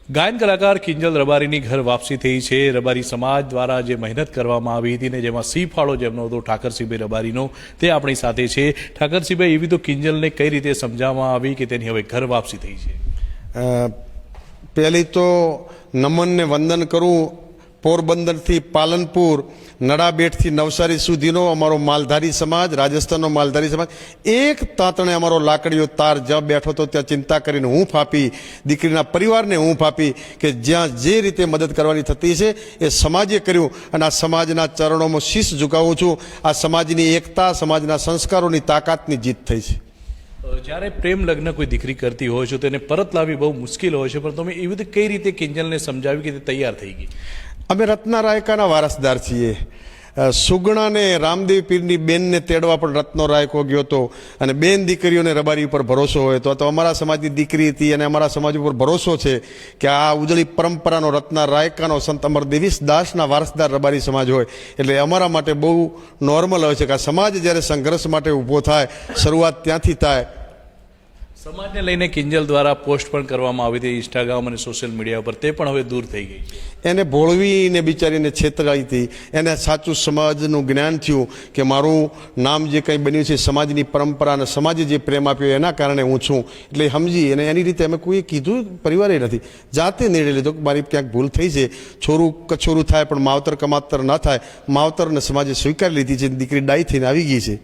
ગાયન કલાકાર કિંજલ રબારીની ઘર વાપસી થઈ છે। રબારી સમાજ દ્વારા જે મહેનત કરવામાં આવી હતી ને જેમાં સી ફાળો જેમનો હતો ઠાકરસિંહભાઈ રબારીનો તે આપણી સાથે છે। ઠાકરસિંહભાઈ, એવી તો કિંજલને કઈ રીતે સમજાવવામાં આવી કે તેની હવે ઘર વાપસી થઈ છે? પહેલી તો નમનને વંદન કરું। પોરબંદરથી પાલનપુર, નડાબેટથી નવસારી સુધીનો અમારો માલધારી સમાજ, રાજસ્થાનનો માલધારી સમાજ એક તાતણે અમારો લાકડીઓ તાર જ્યાં બેઠો હતો ત્યાં ચિંતા કરીને હૂંફ આપી, દીકરીના પરિવારને હૂંફ આપી કે જ્યાં જે રીતે મદદ કરવાની થતી છે એ સમાજે કર્યું અને આ સમાજના ચરણોમાં શીશ ઝુકાવું છું। આ સમાજની એકતા, સમાજના સંસ્કારોની તાકાતની જીત થઈ છે। જ્યારે પ્રેમ લગ્ન કોઈ દીકરી કરતી હોય છે તેને પરત લાવવી બહુ મુશ્કેલ હોય છે, પણ તમે એવી રીતે કઈ રીતે કિંજલને સમજાવી કે તે તૈયાર થઈ ગઈ? અમે રત્ના રાયકાના વારસદાર છીએ। સુગણાને રામદેવ પીરની બેનને તેડવા પણ રત્નો રાયકો ગયો હતો અને બેન દીકરીઓને રબારી ઉપર ભરોસો હોય તો અમારા સમાજની દીકરી હતી અને અમારા સમાજ ઉપર ભરોસો છે કે આ ઉજળી પરંપરાનો રત્ના રાયકાનો સંત અમર દેવીસ દાસના વારસદાર રબારી સમાજ હોય એટલે અમારા માટે બહુ નોર્મલ હોય છે કે આ સમાજ જ્યારે સંઘર્ષ માટે ઊભો થાય શરૂઆત ત્યાંથી થાય। સમાજને લઈને કિંજલ દ્વારા પોસ્ટ પણ કરવામાં આવી હતી ઇન્સ્ટાગ્રામ અને સોશિયલ મીડિયા પર, તે પણ હવે દૂર થઈ ગઈ છે। એને ભોળવીને બિચારીને છેતરાઈ હતી, એને સાચું સમાજનું જ્ઞાન થયું કે મારું નામ જે કંઈ બન્યું છે સમાજની પરંપરા અને સમાજે જે પ્રેમ આપ્યો એના કારણે હું છું એટલે સમજી અને એની રીતે અમે કોઈએ કીધું પરિવારે નથી, જાતે નિર્ણય લીધો કે મારી ક્યાંક ભૂલ થઈ છે, છોરું કછોરું થાય પણ માવતર કમાતર ન થાય, માવતરને સમાજે સ્વીકારી લીધી છે, દીકરી ડાઈ થઈને આવી ગઈ છે।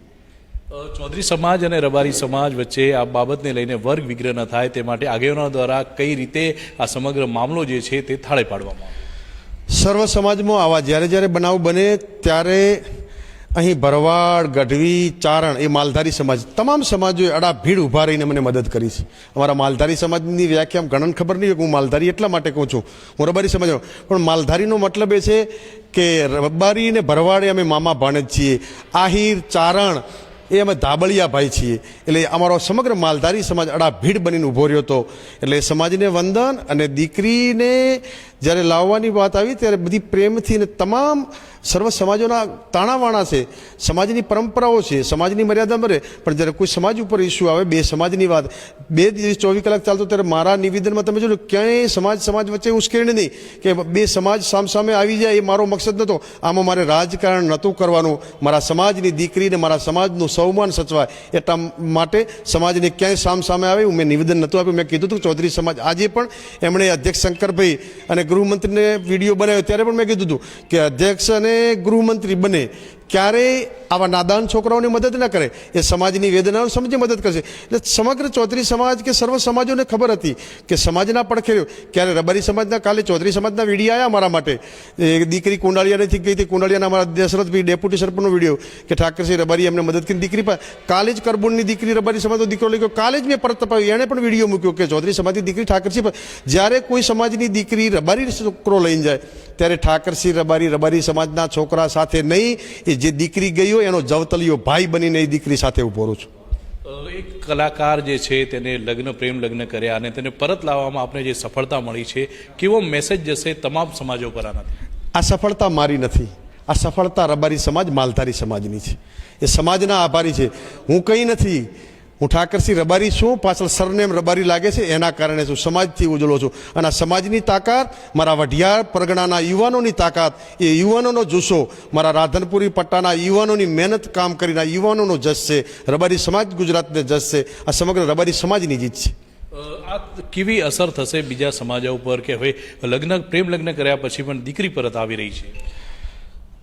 ચૌધરી સમાજ અને રબારી સમાજ વચ્ચે આ બાબતને લઈને વર્ગ વિગ્રહ ન થાય તે માટે આગેવાનો દ્વારા કઈ રીતે આ સમગ્ર મામલો જે છે તે થાળે પાડવામાં આવે? સર્વ સમાજમાં આવા જ્યારે જ્યારે બનાવ બને ત્યારે અહીં ભરવાડ, ગઢવી, ચારણ એ માલધારી સમાજ તમામ સમાજોએ અડાભીડ ઊભા રહીને મને મદદ કરી છે। અમારા માલધારી સમાજની વ્યાખ્યા ઘણાને ખબર નહીં હોય કે હું માલધારી એટલા માટે કહું છું, હું રબારી સમાજ પણ માલધારીનો મતલબ એ છે કે રબારી ને ભરવાડે અમે મામા ભાણેજ છીએ, આહિર, ચારણ એ અમે ધાબળિયા ભાઈ છીએ એટલે અમારો સમગ્ર માલધારી સમાજ અડાભીડ બનીને ઊભો રહ્યો હતો। એટલે સમાજને વંદન અને દીકરીને જ્યારે લાવવાની વાત આવી ત્યારે બધી પ્રેમથી ને તમામ સર્વ સમાજોના તાણાવાણા છે, સમાજની પરંપરાઓ છે, સમાજની મર્યાદા મરે પણ જ્યારે કોઈ સમાજ ઉપર ઇસ્યુ આવે બે સમાજની વાત 2 દિવસ 24 કલાક ચાલતો ત્યારે મારા નિવેદનમાં તમે જોજો ક્યાંય સમાજ વચ્ચે ઉશ્કેરણી નહીં કે બે સમાજ સામસામે આવી જાય એ મારો મકસદ નહોતો। આમાં મારે રાજકારણ નહોતું કરવાનું, મારા સમાજની દીકરીને મારા સમાજનું સૌમાન સચવાય એટલા માટે સમાજને ક્યાંય સામસામે આવે મેં નિવેદન નહોતું આપ્યું। મેં કીધું હતું ચૌધરી સમાજ આજે પણ એમણે અધ્યક્ષ શંકરભાઈ અને ગૃહમંત્રીને વિડીયો બનાવ્યો ત્યારે પણ મેં કીધું હતું કે અધ્યક્ષ અને ગૃહમંત્રી બને ક્યારેય આવા નાદાન છોકરાઓની મદદ ન કરે, એ સમાજની વેદનાઓ સમજી મદદ કરશે। એટલે સમગ્ર ચૌધરી સમાજ કે સર્વ સમાજોને ખબર હતી કે સમાજના પડખે રહ્યો। ક્યારે રબારી સમાજના કાલે ચૌધરી સમાજના વિડીયો આવ્યા મારા માટે, દીકરી કુંડાળિયાથી ગઈ હતી, કુંડાળિયાના અમારા દશરથભાઈ ડેપ્યુટી સરપંચનો વિડીયો કે ઠાકરસિંહ રબારી એમને મદદ કરી દીકરી પર, કાલે જ કરબુણની દીકરી રબારી સમાજનો દીકરો લઈ ગયો, કાલે જ મેં પરત તપાવ્યું, એણે પણ વિડીયો મૂક્યો કે ચૌધરી સમાજની દીકરી ઠાકરસિંહ પર। જ્યારે કોઈ સમાજની દીકરી રબારી છોકરો લઈને જાય ત્યારે ઠાકરસિંહ રબારી સમાજના છોકરા સાથે નહીં, એ જે દીકરી ગઈ હોય એનો જવતલિયો ભાઈ બનીને એ દીકરી સાથે ઊભો રહું છું। એક કલાકાર જે છે તેને પ્રેમ લગ્ન કર્યા અને તેને પરત લાવવામાં આપણે જે સફળતા મળી છે, કેવો મેસેજ જશે તમામ સમાજો પર આનાથી? આ સફળતા મારી નથી, આ સફળતા રબારી સમાજ માલધારી સમાજની છે, એ સમાજના આભારી છે। હું કંઈ નથી, હું ઠાકરસિંહ રબારી છું, પાછળ સરનેમ રબારી લાગે છે એના કારણે છું, સમાજથી ઉજળો છું અને આ સમાજની તાકાત, મારા વઢિયાર પરગણાના યુવાનોની તાકાત, એ યુવાનોનો જુસ્સો, મારા રાધનપુરી પટ્ટાના યુવાનોની મહેનત કામ કરીને આ યુવાનોનો જશ છે, રબારી સમાજ ગુજરાતને જશ છે, આ સમગ્ર રબારી સમાજની જીત છે। આ કેવી અસર થશે બીજા સમાજો ઉપર કે હવે પ્રેમ લગ્ન કર્યા પછી પણ દીકરી પરત આવી રહી છે?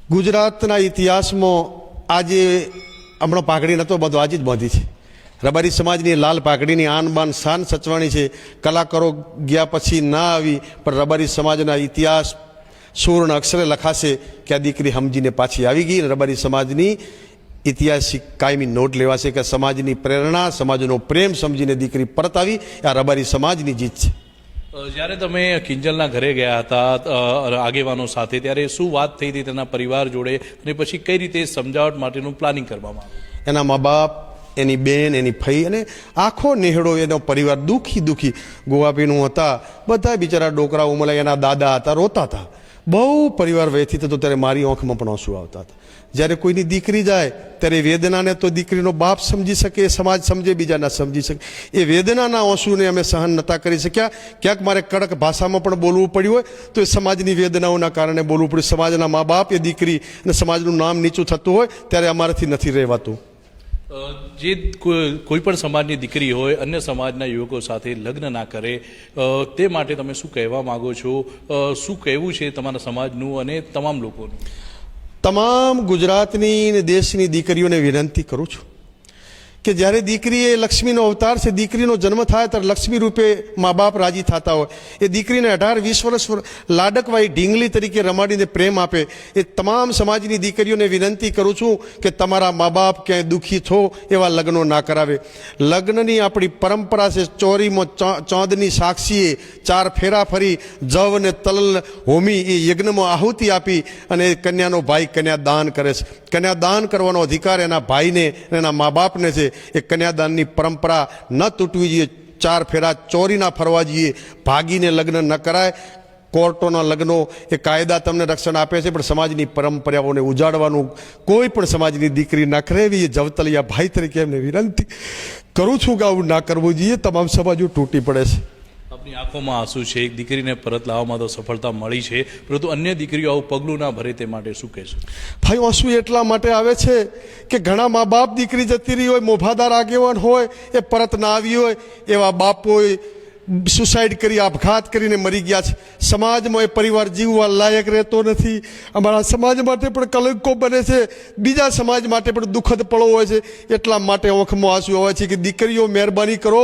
ગુજરાતના ઇતિહાસમાં આજે હમણાં પાઘડી નહોતો બધો આજે જ બાંધી છે, રબારી સમાજની લાલ પાઘડીની આન બાન શાન સચવાણી છે। કલાકારો ગયા પછી ના આવી પણ રબારી સમાજના ઇતિહાસ સુવર્ણ અક્ષરે લખાશે કે આ દીકરી સમજીને પાછી આવી ગઈ અને રબારી સમાજની ઐતિહાસિક કાયમી નોટ લેવાશે કે સમાજની પ્રેરણા, સમાજનો પ્રેમ સમજીને દીકરી પરત આવી, આ રબારી સમાજની જીત છે। જ્યારે તમે કિંજલના ઘરે ગયા હતા આગેવાનો સાથે ત્યારે શું વાત થઈ હતી તેના પરિવાર જોડે અને પછી કઈ રીતે સમજાવટ માટેનું પ્લાનિંગ કરવામાં આવ્યું? એના મા બાપ, એની બેન, એની ફઈ અને આખો નેહડો એનો પરિવાર દુઃખી ગોવાપીનું હતા, બધા બિચારા ડોકરા ઉમલાય, એના દાદા હતા, રોતા હતા, બહુ પરિવાર વ્યથિત હતો ત્યારે મારી આંખમાં પણ આંસુ આવતા હતા. જ્યારે કોઈની દીકરી જાય ત્યારે વેદનાને તો દીકરીનો બાપ સમજી શકે, સમાજ સમજે, બીજા ના સમજી શકે. એ વેદનાના આંસુને અમે સહન નહોતા કરી શક્યા. ક્યાંક મારે કડક ભાષામાં પણ બોલવું પડ્યું હોય તો એ સમાજની વેદનાઓના કારણે બોલવું પડ્યું. સમાજના મા બાપ એ દીકરી અને સમાજનું નામ નીચું થતું હોય ત્યારે અમારાથી નથી રહેવાતું. જે કોઈ પણ સમાજની દીકરી હોય અન્ય સમાજના યુવકો સાથે લગ્ન ના કરે, તે માટે તમે શું કહેવા માગો છો? શું કહેવું છે તમારા સમાજનું અને તમામ લોકોનું? તમામ ગુજરાતની અને દેશની દીકરીઓને વિનંતી કરું છું કે જ્યારે દીકરી એ લક્ષ્મીનો અવતાર છે, દીકરીનો જન્મ થાય ત્યારે લક્ષ્મી રૂપે મા બાપ રાજી થતા હોય. એ દીકરીને 18-20 વર્ષ લાડકવાઈ ઢીંગલી તરીકે રમાડીને પ્રેમ આપે. એ તમામ સમાજની દીકરીઓને વિનંતી કરું છું કે તમારા મા બાપ ક્યાંય દુઃખી થો એવા લગ્નો ના કરાવે. લગ્નની આપણી પરંપરા છે, ચોરીમાં ચોંદની સાક્ષીએ 4 ફેરા ફરી જવ અને તલ હોમી એ યજ્ઞમાં આહુતિ આપી અને કન્યાનો ભાઈ કન્યાદાન કરે છે. કન્યાદાન કરવાનો અધિકાર એના ભાઈને અને એના મા બાપને છે. એ કન્યાદાનની પરંપરા ન તૂટવી જોઈએ. 4 ફેરા ચોરી ના ફરવા જોઈએ. ભાગીને લગ્ન ન કરાય. કોર્ટોના લગ્નો એ કાયદા તમને રક્ષણ આપે છે, પણ સમાજની પરંપરાઓને ઉજાડવાનું કોઈ પણ સમાજની દીકરી ના કરે એવી જવતલિયા ભાઈ તરીકે એમને વિનંતી કરું છું કે આવું ના કરવું જોઈએ. તમામ સમાજો તૂટી પડે છે. આપની આંખોમાં આંસુ છે. એક દીકરીને પરત લાવવામાં તો સફળતા મળી છે, પરંતુ અન્ય દીકરીઓ આવું પગલું ના ભરે તે માટે શું કહેશો? ભાઈ આંસુ એટલા માટે આવે છે કે ઘણા મા બાપ દીકરી જતી રહી હોય, મોભાદાર આગેવાન હોય, એ પરત ના આવી હોય, એવા બાપોએ સુસાઇડ કરી, આપઘાત કરીને મરી ગયા છે. સમાજમાં એ પરિવાર જીવવા લાયક રહેતો નથી. અમારા સમાજ માટે પણ કલંકો બને છે, બીજા સમાજ માટે પણ દુઃખદ પળો હોય છે. એટલા માટે આંખમાં આંસુ આવે છે કે દીકરીઓ મહેરબાની કરો,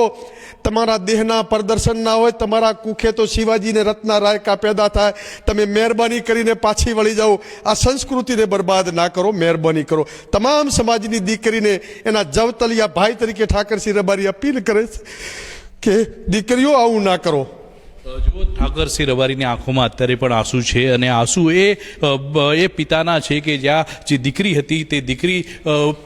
તમારા દેહના પ્રદર્શન ના હોય, તમારા કુખે તો શિવાજીને રત્ના રાયકા પેદા થાય. તમે મહેરબાની કરીને પાછી વળી જાઓ. આ સંસ્કૃતિને બરબાદ ના કરો, મહેરબાની કરો. તમામ સમાજની દીકરીને એના જવતલિયા ભાઈ તરીકે ઠાકરસિંહ રબારી અપીલ કરે છે કે દીકરીઓ આવું ના કરો. જુઓ, ઠાકરસિંહ રબારીની આંખોમાં અત્યારે પણ આંસુ છે, અને આંસુ એ પિતાના છે કે જ્યાં જે દીકરી હતી તે દીકરી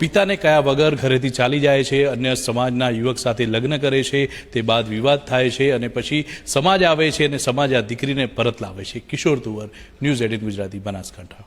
પિતાને કયા વગર ઘરેથી ચાલી જાય છે, અન્ય સમાજના યુવક સાથે લગ્ન કરે છે, તે બાદ વિવાદ થાય છે અને પછી સમાજ આવે છે અને સમાજ આ દીકરીને પરત લાવે છે. કિશોર તુવર, ન્યૂઝ 18 ગુજરાતી, બનાસકાંઠા.